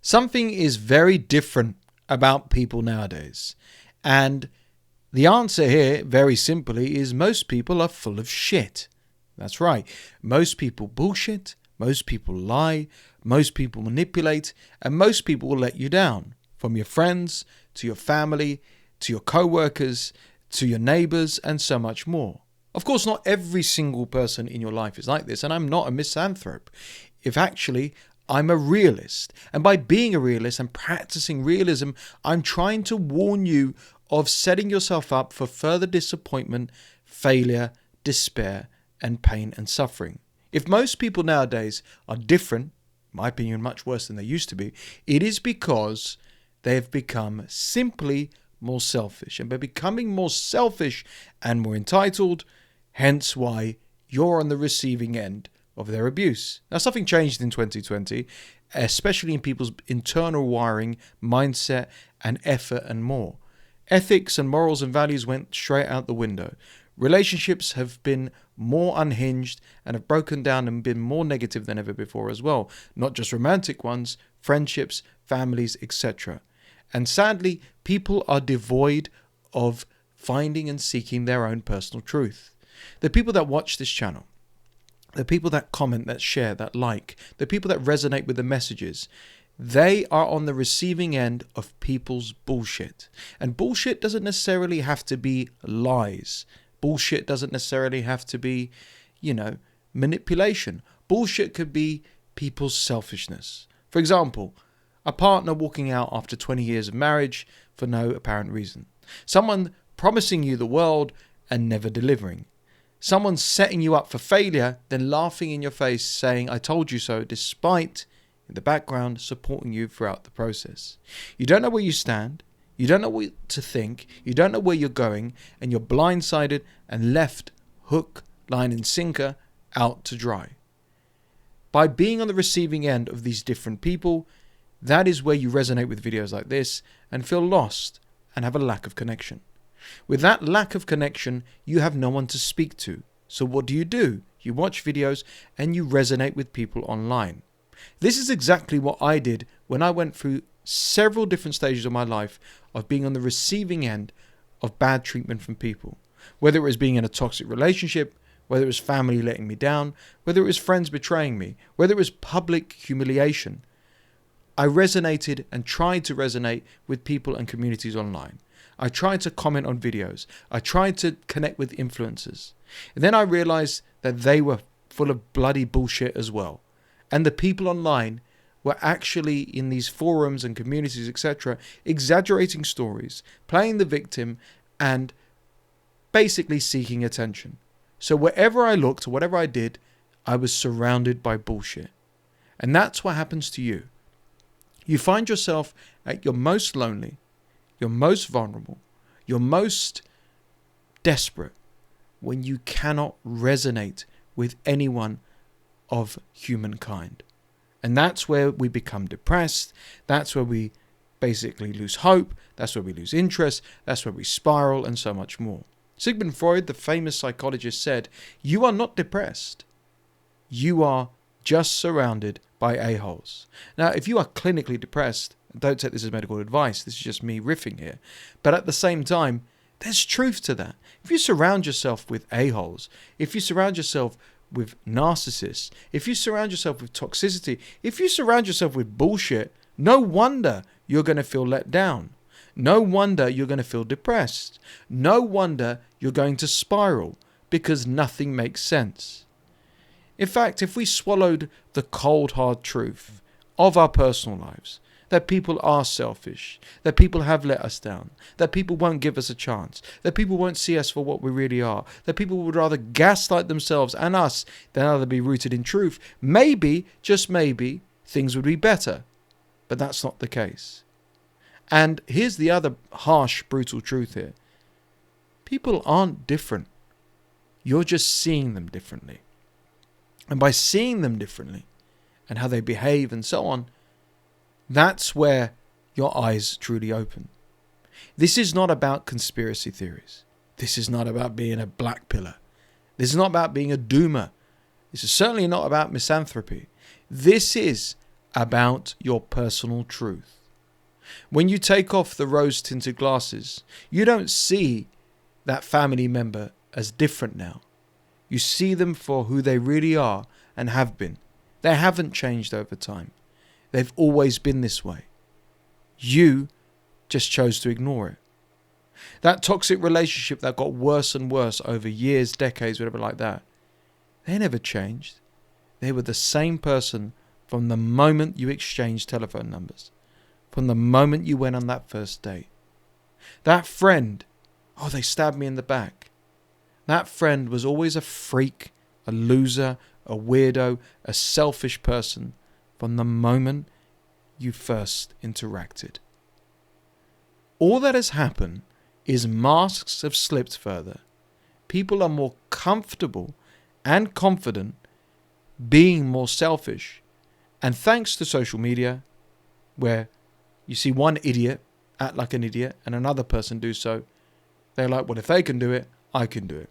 Something is very different about people nowadays. And the answer here, very simply, is most people are full of shit. That's right. Most people bullshit, most people lie, most people manipulate, and most people will let you down. From your friends, to your family, to your co-workers, to your neighbors, and so much more. Of course, not every single person in your life is like this, and I'm not a misanthrope. If actually, I'm a realist. And by being a realist and practicing realism, I'm trying to warn you of setting yourself up for further disappointment, failure, despair, and pain and suffering. If most people nowadays are different, in my opinion, much worse than they used to be, it is because they have become simply more selfish. And by becoming more selfish and more entitled, hence why you're on the receiving end of their abuse. Now, something changed in 2020, especially in people's internal wiring, mindset, and effort and more. Ethics and morals and values went straight out the window. Relationships have been more unhinged and have broken down and been more negative than ever before as well. Not just romantic ones, friendships, families, etc. And sadly, people are devoid of finding and seeking their own personal truth. The people that watch this channel, the people that comment, that share, that like, the people that resonate with the messages, they are on the receiving end of people's bullshit. And bullshit doesn't necessarily have to be lies. Bullshit doesn't necessarily have to be, manipulation. Bullshit could be people's selfishness. For example, a partner walking out after 20 years of marriage for no apparent reason. Someone promising you the world and never delivering. Someone setting you up for failure, then laughing in your face saying, "I told you so," despite, in the background, supporting you throughout the process. You don't know where you stand. You don't know what to think. You don't know where you're going. And you're blindsided and left hook, line and sinker out to dry. By being on the receiving end of these different people, that is where you resonate with videos like this and feel lost and have a lack of connection. With that lack of connection, you have no one to speak to. So what do? You watch videos and you resonate with people online. This is exactly what I did when I went through several different stages of my life of being on the receiving end of bad treatment from people. Whether it was being in a toxic relationship, whether it was family letting me down, whether it was friends betraying me, whether it was public humiliation. I resonated and tried to resonate with people and communities online. I tried to comment on videos. I tried to connect with influencers. And then I realized that they were full of bloody bullshit as well. And the people online were actually in these forums and communities, etc., exaggerating stories, playing the victim, and basically seeking attention. So wherever I looked, whatever I did, I was surrounded by bullshit. And that's what happens to you. You find yourself at your most lonely, your most vulnerable, your most desperate when you cannot resonate with anyone of humankind. And that's where we become depressed. That's where we basically lose hope. That's where we lose interest. That's where we spiral and so much more. Sigmund Freud, the famous psychologist, said, "You are not depressed. You are just surrounded by a-holes." Now, if you are clinically depressed, don't take this as medical advice. This is just me riffing here. But at the same time, there's truth to that. If you surround yourself with a-holes, if you surround yourself with narcissists, if you surround yourself with toxicity, if you surround yourself with bullshit, no wonder you're going to feel let down. No wonder you're going to feel depressed. No wonder you're going to spiral because nothing makes sense. In fact, if we swallowed the cold, hard truth of our personal lives, that people are selfish, that people have let us down, that people won't give us a chance, that people won't see us for what we really are, that people would rather gaslight themselves and us than rather be rooted in truth, maybe, just maybe, things would be better. But that's not the case. And here's the other harsh, brutal truth here. People aren't different. You're just seeing them differently. And by seeing them differently and how they behave and so on, that's where your eyes truly open. This is not about conspiracy theories. This is not about being a black pillar. This is not about being a doomer. This is certainly not about misanthropy. This is about your personal truth. When you take off the rose-tinted glasses, you don't see that family member as different now. You see them for who they really are and have been. They haven't changed over time. They've always been this way. You just chose to ignore it. That toxic relationship that got worse and worse over years, decades, whatever like that, they never changed. They were the same person from the moment you exchanged telephone numbers, from the moment you went on that first date. That friend, oh, they stabbed me in the back. That friend was always a freak, a loser, a weirdo, a selfish person from the moment you first interacted. All that has happened is masks have slipped further. People are more comfortable and confident being more selfish. And thanks to social media, where you see one idiot act like an idiot and another person do so, they're like, well, if they can do it, I can do it.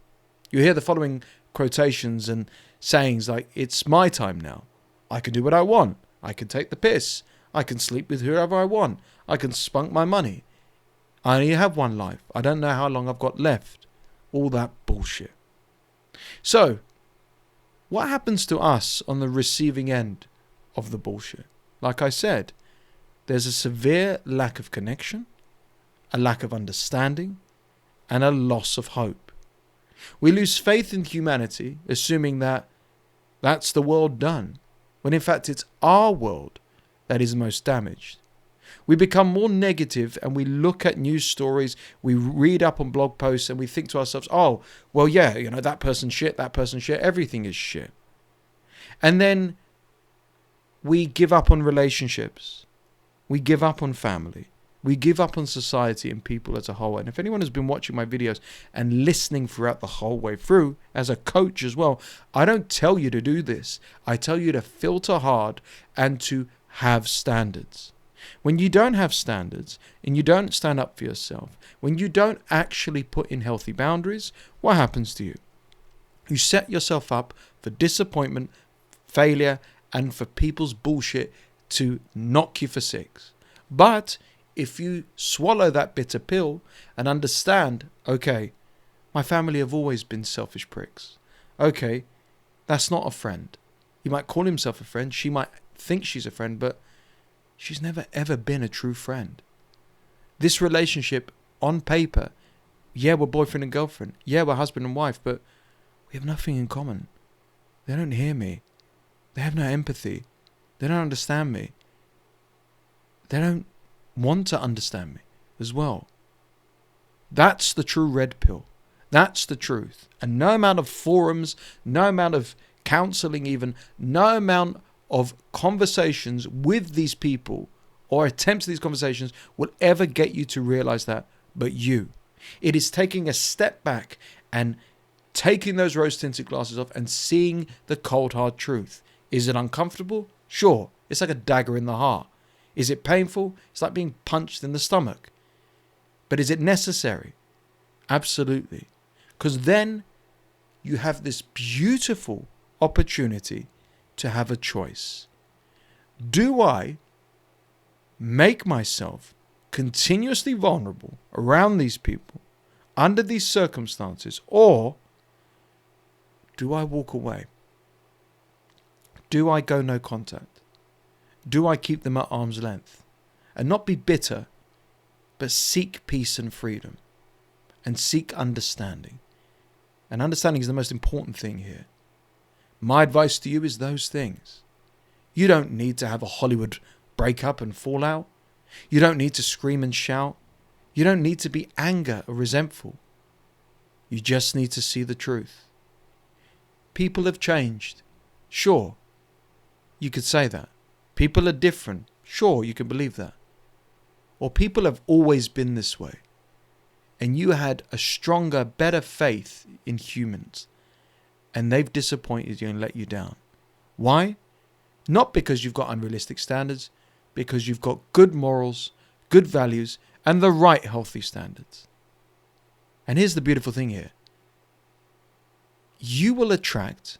You hear the following quotations and sayings like, it's my time now. I can do what I want. I can take the piss. I can sleep with whoever I want. I can spunk my money. I only have one life. I don't know how long I've got left. All that bullshit. So, what happens to us on the receiving end of the bullshit? Like I said, there's a severe lack of connection, a lack of understanding, and a loss of hope. We lose faith in humanity, assuming that that's the world done, when in fact it's our world that is most damaged. We become more negative and we look at news stories, we read up on blog posts and we think to ourselves, oh, well, yeah, that person's shit, everything is shit. And then we give up on relationships. We give up on family. We give up on society and people as a whole. And if anyone has been watching my videos and listening throughout the whole way through, as a coach as well, I don't tell you to do this. I tell you to filter hard and to have standards. When you don't have standards and you don't stand up for yourself, when you don't actually put in healthy boundaries, what happens to you? You set yourself up for disappointment, failure, and for people's bullshit to knock you for six. But if you swallow that bitter pill and understand, okay, my family have always been selfish pricks. Okay, that's not a friend. You might call himself a friend. She might think she's a friend, but she's never ever been a true friend. This relationship, on paper, yeah, we're boyfriend and girlfriend. Yeah, we're husband and wife, but we have nothing in common. They don't hear me. They have no empathy. They don't understand me. They don't want to understand me as well. That's the true red pill. That's the truth. And no amount of forums, no amount of counseling even, no amount of conversations with these people or attempts at these conversations will ever get you to realize that, but you. It is taking a step back and taking those rose-tinted glasses off and seeing the cold, hard truth. Is it uncomfortable? Sure. It's like a dagger in the heart. Is it painful? It's like being punched in the stomach. But is it necessary? Absolutely. Because then you have this beautiful opportunity to have a choice. Do I make myself continuously vulnerable around these people under these circumstances, or do I walk away? Do I go no contact? Do I keep them at arm's length and not be bitter, but seek peace and freedom and seek understanding? And understanding is the most important thing here. My advice to you is those things. You don't need to have a Hollywood breakup and fallout. You don't need to scream and shout. You don't need to be angry or resentful. You just need to see the truth. People have changed. Sure, you could say that. People are different. Sure, you can believe that. Or people have always been this way. And you had a stronger, better faith in humans. And they've disappointed you and let you down. Why? Not because you've got unrealistic standards, because you've got good morals, good values, and the right healthy standards. And here's the beautiful thing here. You will attract,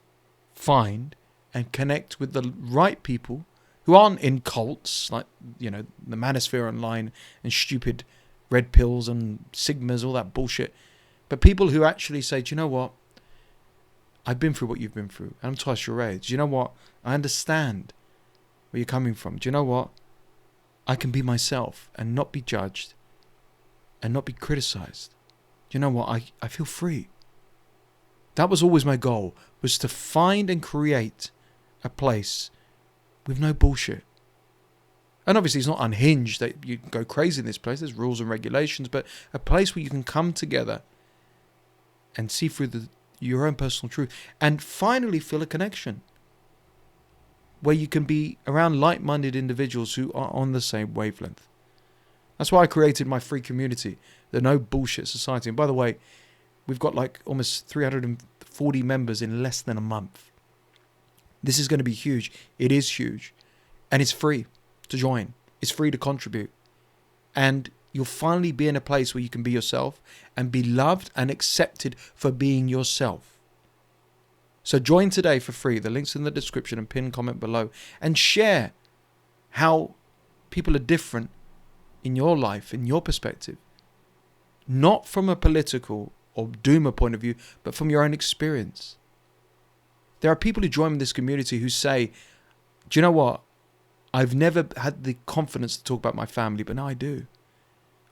find, and connect with the right people who aren't in cults like, the Manosphere Online and stupid red pills and sigmas, all that bullshit. But people who actually say, do you know what? I've been through what you've been through. And I'm twice your age. Do you know what? I understand where you're coming from. Do you know what? I can be myself and not be judged and not be criticized. Do you know what? I feel free. That was always my goal, was to find and create a place with no bullshit. And obviously it's not unhinged that you can go crazy in this place. There's rules and regulations, but a place where you can come together and see through your own personal truth and finally feel a connection, where you can be around like-minded individuals who are on the same wavelength. That's why I created my free community, the No Bullshit Society. And by the way, we've got like almost 340 members in less than a month. This is going to be huge. It is huge. And it's free to join. It's free to contribute. And you'll finally be in a place where you can be yourself and be loved and accepted for being yourself. So join today for free. The link's in the description and pinned comment below. And share how people are different in your life, in your perspective. Not from a political or doomer point of view, but from your own experience. There are people who join this community who say, do you know what? I've never had the confidence to talk about my family, but now I do.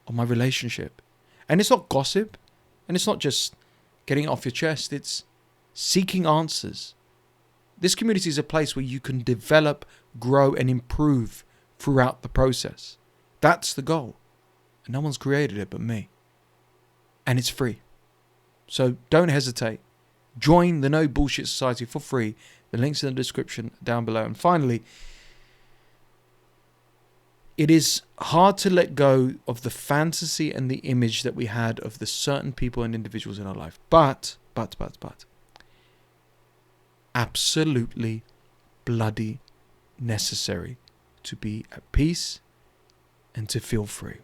Or my relationship. And it's not gossip. And it's not just getting it off your chest. It's seeking answers. This community is a place where you can develop, grow, and improve throughout the process. That's the goal. And no one's created it but me. And it's free. So don't hesitate. Join the No Bullshit Society for free. The link's in the description down below. And finally, it is hard to let go of the fantasy and the image that we had of the certain people and individuals in our life. But, absolutely bloody necessary to be at peace and to feel free.